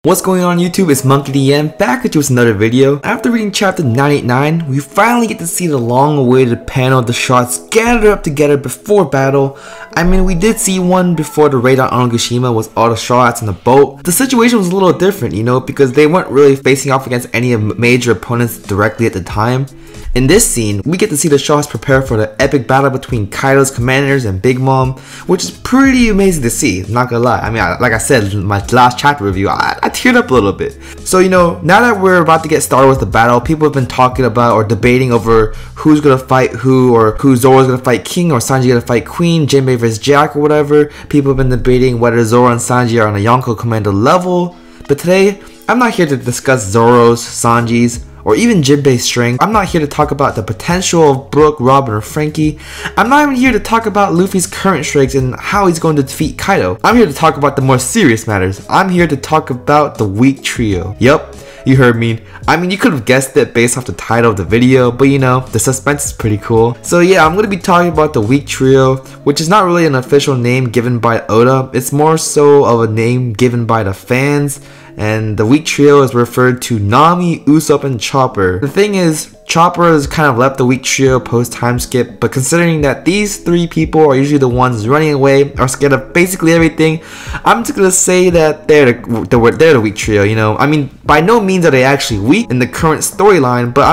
What's going on YouTube? It's Monkey DM back at you with another video. After reading chapter 989, we finally get to see the long-awaited panel of the shots gathered up together before battle. I mean, we did see one before the raid on Onigashima with all the shots in the boat. The situation was a little different, you know, because they weren't really facing off against any major opponents directly at the time. In this scene, we get to see the shots prepare for the epic battle between Kaido's commanders and Big Mom, which is pretty amazing to see, not gonna lie. I mean, like I said in my last chapter review, I teared up a little bit. So, you know, now that we're about to get started with the battle, people have been talking about or debating over who's gonna fight who, or who Zoro's gonna fight King or Sanji gonna fight Queen, Jinbei versus Jack or whatever. People have been debating whether Zoro and Sanji are on a Yonko Commander level. But today, I'm not here to discuss Zoro's, Sanji's, or even Jinbei's strength. I'm not here to talk about the potential of Brook, Robin, or Frankie. I'm not even here to talk about Luffy's current strengths and how he's going to defeat Kaido. I'm here to talk about the more serious matters. I'm here to talk about the weak trio. Yup, you heard me. I mean, you could have guessed it based off the title of the video, but you know, the suspense is pretty cool. So yeah, I'm going to be talking about the weak trio, which is not really an official name given by Oda. It's more so of a name given by the fans. And the weak trio is referred to Nami, Usopp, and Chopper. The thing is, Chopper has kind of left the weak trio post time skip, but considering that these three people are usually the ones running away, are scared of basically everything, I'm just gonna say that they're the weak trio, you know? I mean, by no means are they actually weak in the current storyline, but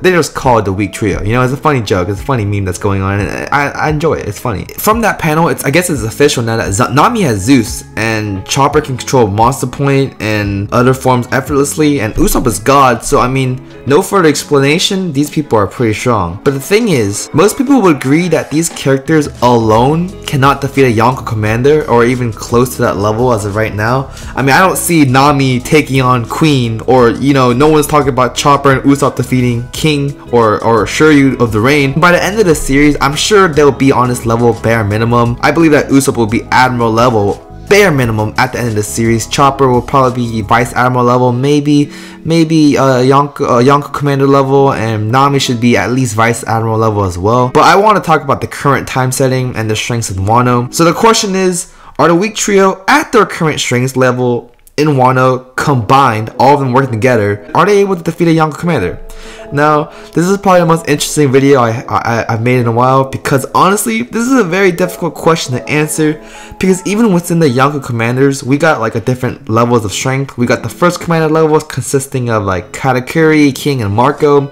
they just call it the weak trio, you know? It's a funny joke, it's a funny meme that's going on, and I enjoy it, it's funny. From that panel, I guess it's official now that Nami has Zeus, and Chopper can control Monster Point and other forms effortlessly, and Usopp is God, so I mean, no further explanation, these people are pretty strong. But the thing is, most people would agree that these characters alone cannot defeat a Yonko commander, or even close to that level as of right now. I mean, I don't see Nami taking on Queen, or you know, no one's talking about Chopper and Usopp defeating King or Shiryu of the Rain. By the end of the series, I'm sure they'll be on this level bare minimum. I believe that Usopp will be Admiral level bare minimum at the end of the series. Chopper will probably be Vice Admiral level, maybe Yonko Commander level, and Nami should be at least Vice Admiral level as well. But I want to talk about the current time setting and the strengths of Wano. So the question is, are the weak trio at their current strengths level in Wano combined, all of them working together, are they able to defeat a Yonko Commander? Now, this is probably the most interesting video I've made in a while, because honestly, this is a very difficult question to answer, because even within the Yonko Commanders, we got like a different levels of strength. We got the first commander levels consisting of like Katakuri, King, and Marco.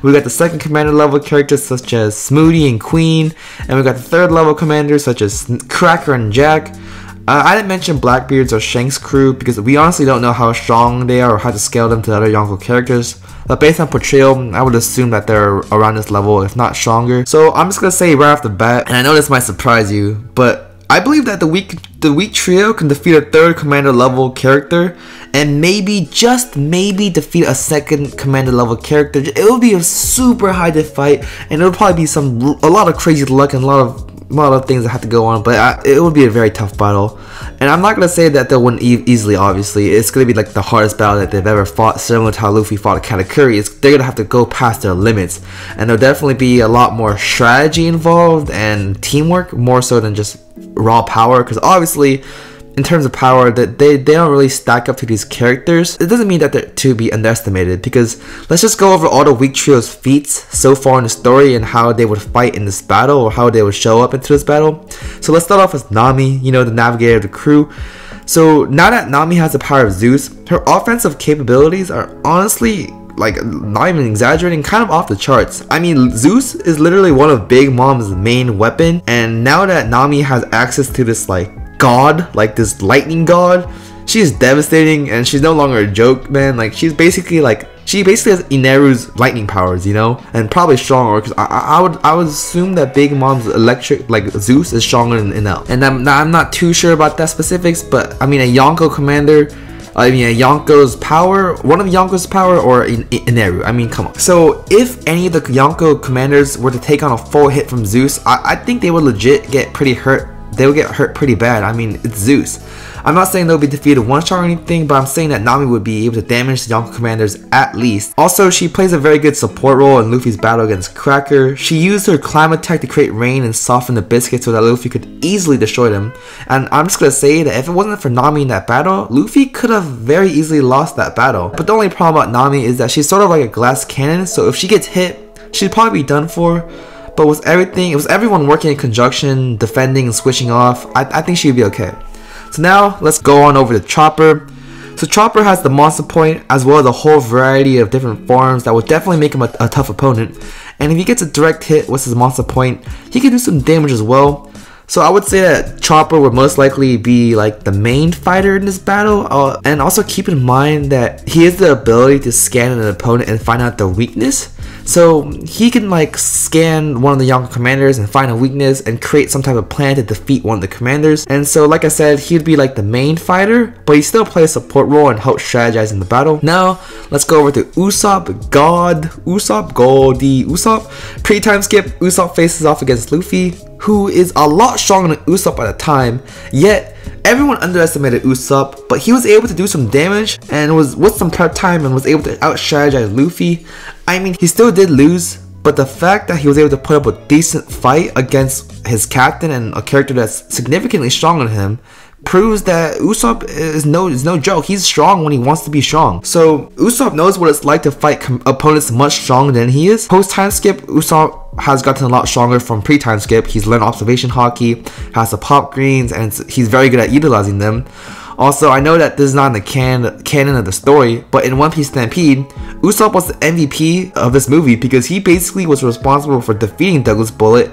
We got the second commander level characters such as Smoothie and Queen, and we got the third level commanders such as Cracker and Jack. I didn't mention Blackbeard's or Shanks' crew because we honestly don't know how strong they are or how to scale them to the other Yonko characters. But based on portrayal, I would assume that they're around this level, if not stronger. So I'm just gonna say right off the bat, and I know this might surprise you, but I believe that the weak trio can defeat a third commander level character, and maybe, just maybe, defeat a second commander level character. It will be a super high fight, and it will probably be a lot of crazy luck and a lot of things that have to go on, but it would be a very tough battle. And I'm not gonna say that they'll win easily. Obviously, it's gonna be like the hardest battle that they've ever fought, similar to how Luffy fought Katakuri. They're gonna have to go past their limits, and there'll definitely be a lot more strategy involved and teamwork, more so than just raw power. Because obviously, in terms of power, that they don't really stack up to these characters. It doesn't mean that they're to be underestimated, because let's just go over all the weak trio's feats so far in the story and how they would fight in this battle, or how they would show up into this battle. So let's start off with Nami, you know, the navigator of the crew. So now that Nami has the power of Zeus, her offensive capabilities are honestly, like, not even exaggerating, kind of off the charts. I mean, Zeus is literally one of Big Mom's main weapon, and now that Nami has access to this like god, like this lightning god, she is devastating, and she's no longer a joke, man. Like, she basically has Ineru's lightning powers, you know, and probably stronger, because I would assume that Big Mom's electric, like Zeus, is stronger than Enel. And I'm not too sure about that specifics, but I mean, a Yonko commander, I mean, a Yonko's power, one of Yonko's power, or Ineru. I mean, come on. So if any of the Yonko commanders were to take on a full hit from Zeus, I think they would legit get pretty hurt they would get hurt pretty bad. I mean, it's Zeus. I'm not saying they'll be defeated one shot or anything, but I'm saying that Nami would be able to damage the Yonko commanders at least. Also, she plays a very good support role in Luffy's battle against Cracker. She used her climb attack to create rain and soften the biscuit so that Luffy could easily destroy them. And I'm just gonna say that if it wasn't for Nami in that battle, Luffy could have very easily lost that battle. But the only problem about Nami is that she's sort of like a glass cannon, so if she gets hit, she'd probably be done for. But with everything, it was everyone working in conjunction, defending and switching off, I think she'd be okay. So now, let's go on over to Chopper. So Chopper has the Monster Point, as well as a whole variety of different forms that would definitely make him a tough opponent. And if he gets a direct hit with his Monster Point, he can do some damage as well. So I would say that Chopper would most likely be like the main fighter in this battle, and also keep in mind that he has the ability to scan an opponent and find out their weakness. So he can like scan one of the Yonko commanders and find a weakness and create some type of plan to defeat one of the commanders. And so like I said, he'd be like the main fighter, but he still plays a support role and help strategize in the battle. Now let's go over to Usopp. Usopp. Pre-time skip, Usopp faces off against Luffy, who is a lot stronger than Usopp at the time, yet everyone underestimated Usopp, but he was able to do some damage and was with some prep time and was able to out-strategize Luffy. I mean, he still did lose, but the fact that he was able to put up a decent fight against his captain and a character that's significantly stronger than him proves that Usopp is no joke. He's strong when he wants to be strong. So Usopp knows what it's like to fight opponents much stronger than he is. Post time skip, Usopp has gotten a lot stronger from pre-time skip. He's learned observation haki, has the pop greens, and he's very good at utilizing them. Also, I know that this is not in the canon of the story, but in One Piece Stampede, Usopp was the MVP of this movie because he basically was responsible for defeating Douglas Bullet,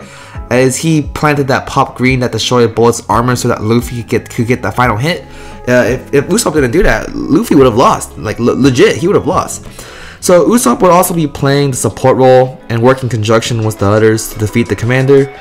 as he planted that pop green that destroyed Bullet's armor so that Luffy could get that final hit. If Usopp didn't do that, Luffy would have lost. Like legit, he would have lost. So Usopp would also be playing the support role and work in conjunction with the others to defeat the commander.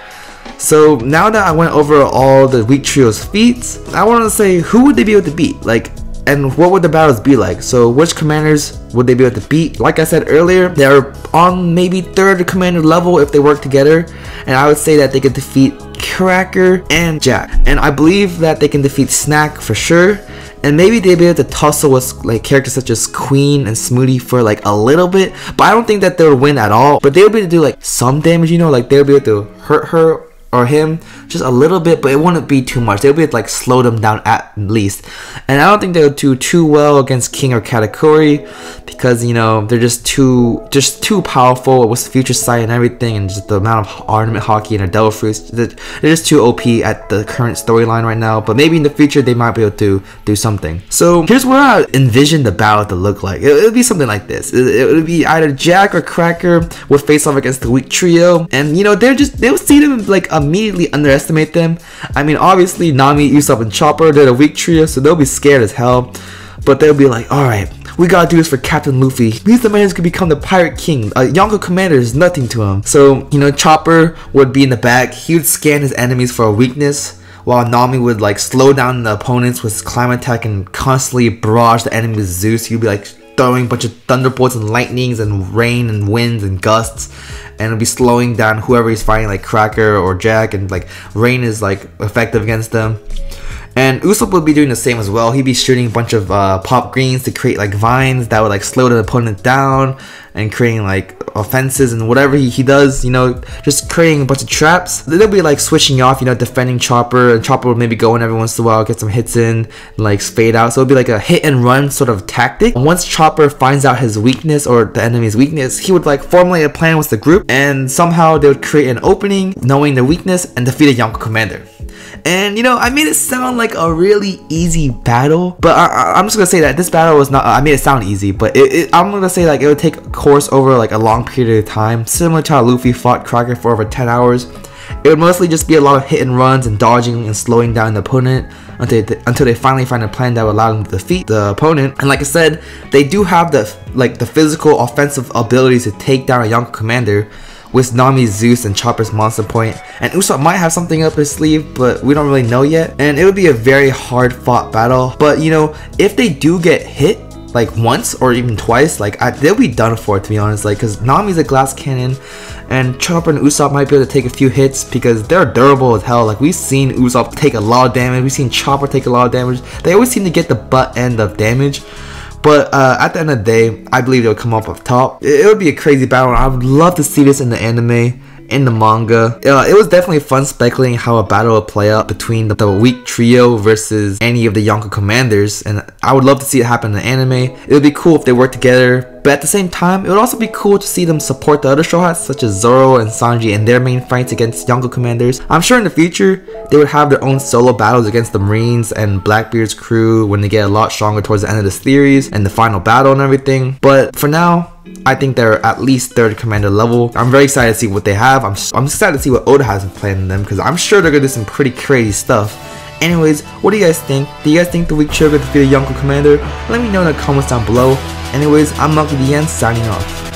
So now that I went over all the weak trio's feats, I want to say who would they be able to beat? Like, and what would the battles be like? So which commanders would they be able to beat? Like I said earlier, they're on maybe 3rd commander level if they work together, and I would say that they could defeat Cracker and Jack, and I believe that they can defeat Snack for sure. And maybe they'd be able to tussle with like characters such as Queen and Smoothie for like a little bit, but I don't think that they would win at all. But they would be able to do like some damage, you know, like they would be able to hurt her or him just a little bit, but it wouldn't be too much. They'll be able to like slow them down at least. And I don't think they'll do too well against King or Katakuri because, you know, they're just too powerful with Future Sight and everything, and just the amount of Ornament Haki and their Devil Fruits. They're just too OP at the current storyline right now, but maybe in the future they might be able to do something. So here's where I envision the battle to look like. It would be something like this. It would be either Jack or Cracker would face off against the weak trio, and you know, they'll see them like immediately underestimate them. I mean, obviously Nami, Usopp, and Chopper, they're the weak trio, so they'll be scared as hell, but they'll be like, alright, we gotta do this for Captain Luffy. He's the man who's gonna become the Pirate King. Yonko Commander is nothing to him. So, you know, Chopper would be in the back. He would scan his enemies for a weakness, while Nami would like slow down the opponents with his climb attack and constantly barrage the enemy with Zeus. He'd be like throwing a bunch of thunderbolts and lightnings and rain and winds and gusts, and it'll be slowing down whoever he's fighting, like Cracker or Jack, and like rain is like effective against them. And Usopp would be doing the same as well. He'd be shooting a bunch of pop greens to create like vines that would like slow the opponent down and creating like offenses and whatever he does, you know, just creating a bunch of traps. They'll be like switching off, you know, defending Chopper, and Chopper would maybe go in every once in a while, get some hits in, and, like fade out. So it'd be like a hit and run sort of tactic. And once Chopper finds out his weakness or the enemy's weakness, he would like formulate a plan with the group, and somehow they would create an opening knowing their weakness and defeat a Yonko commander. And you know, I made it sound like a really easy battle, but I'm just gonna say that this battle was not. I made it sound easy, but I'm gonna say like it would take a course over like a long period of time, similar to how Luffy fought Cracker for over 10 hours. It would mostly just be a lot of hit and runs and dodging and slowing down the opponent until they finally find a plan that would allow them to defeat the opponent. And like I said, they do have the physical offensive abilities to take down a Yonko commander with Nami's Zeus and Chopper's Monster Point, and Usopp might have something up his sleeve, but we don't really know yet. And it would be a very hard fought battle, but you know, if they do get hit, like once or even twice, like they'll be done for, to be honest. Like, because Nami's a glass cannon, and Chopper and Usopp might be able to take a few hits because they're durable as hell. Like, we've seen Usopp take a lot of damage, we've seen Chopper take a lot of damage. They always seem to get the butt end of damage. But at the end of the day, I believe they'll come up top. It would be a crazy battle, and I would love to see this in the anime, in the manga. It was definitely fun speculating how a battle would play out between the weak trio versus any of the Yonko commanders, and I would love to see it happen in the anime. It would be cool if they worked together, but at the same time, it would also be cool to see them support the other Straw Hats, such as Zoro and Sanji in their main fights against Yonko commanders. I'm sure in the future, they would have their own solo battles against the Marines and Blackbeard's crew when they get a lot stronger towards the end of the series and the final battle and everything. But for now, I think they're at least 3rd commander level. I'm very excited to see what they have. I'm excited to see what Oda has planned in them, because I'm sure they're gonna do some pretty crazy stuff. Anyways, what do you guys think? Do you guys think the weak trio could defeat a Yonko commander? Let me know in the comments down below. Anyways, I'm Monkey D signing off.